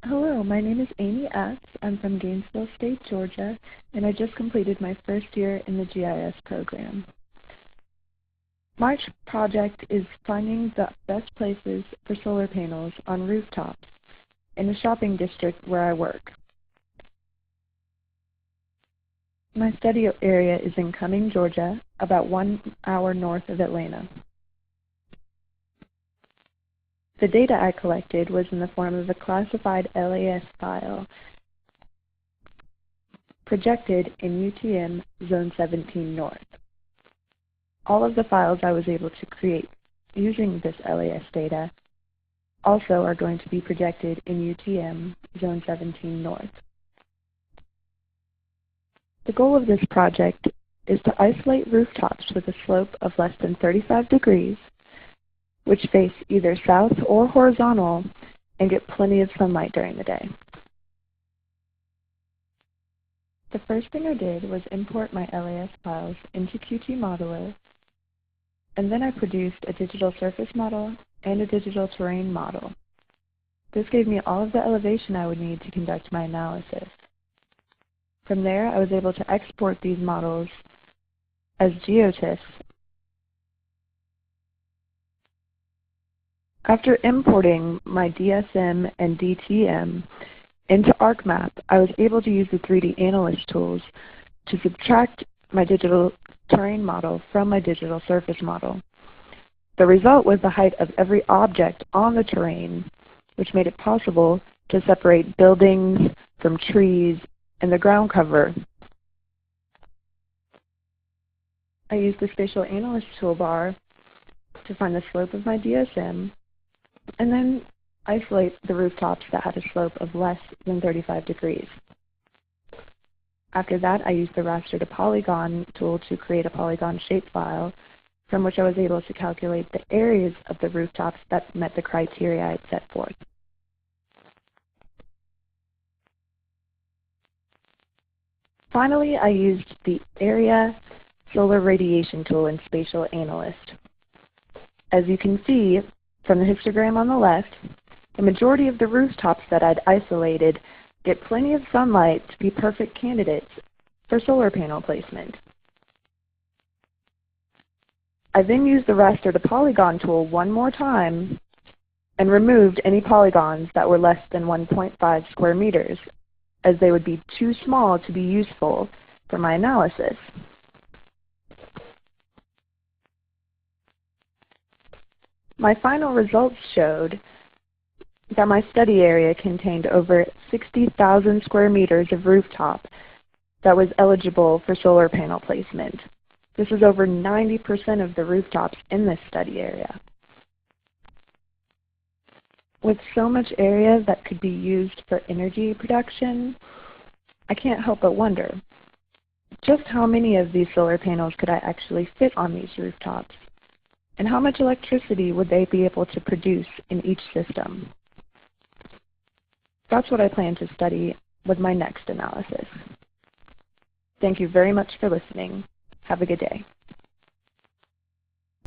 Hello, my name is Amy S. I'm from Gainesville State, Georgia, and I just completed my first year in the GIS program. My project is finding the best places for solar panels on rooftops in the shopping district where I work. My study area is in Cumming, Georgia, about 1 hour north of Atlanta. The data I collected was in the form of a classified LAS file projected in UTM Zone 17 North. All of the files I was able to create using this LAS data also are going to be projected in UTM Zone 17 North. The goal of this project is to isolate rooftops with a slope of less than 35 degrees, which face either south or horizontal and get plenty of sunlight during the day. The first thing I did was import my LAS files into Qt Modeler, and then I produced a digital surface model and a digital terrain model. This gave me all of the elevation I would need to conduct my analysis. From there, I was able to export these models as GeoTIFFs. After importing my DSM and DTM into ArcMap, I was able to use the 3D Analyst tools to subtract my digital terrain model from my digital surface model. The result was the height of every object on the terrain, which made it possible to separate buildings from trees and the ground cover. I used the Spatial Analyst toolbar to find the slope of my DSM, and then isolate the rooftops that had a slope of less than 35 degrees. After that, I used the raster to polygon tool to create a polygon shapefile from which I was able to calculate the areas of the rooftops that met the criteria I had set forth. Finally, I used the Area Solar Radiation tool in Spatial Analyst. As you can see from the histogram on the left, the majority of the rooftops that I'd isolated get plenty of sunlight to be perfect candidates for solar panel placement. I then used the raster to polygon tool one more time and removed any polygons that were less than 1.5 square meters, as they would be too small to be useful for my analysis. My final results showed that my study area contained over 60,000 square meters of rooftop that was eligible for solar panel placement. This is over 90% of the rooftops in this study area. With so much area that could be used for energy production, I can't help but wonder, just how many of these solar panels could I actually fit on these rooftops? And how much electricity would they be able to produce in each system? That's what I plan to study with my next analysis. Thank you very much for listening. Have a good day.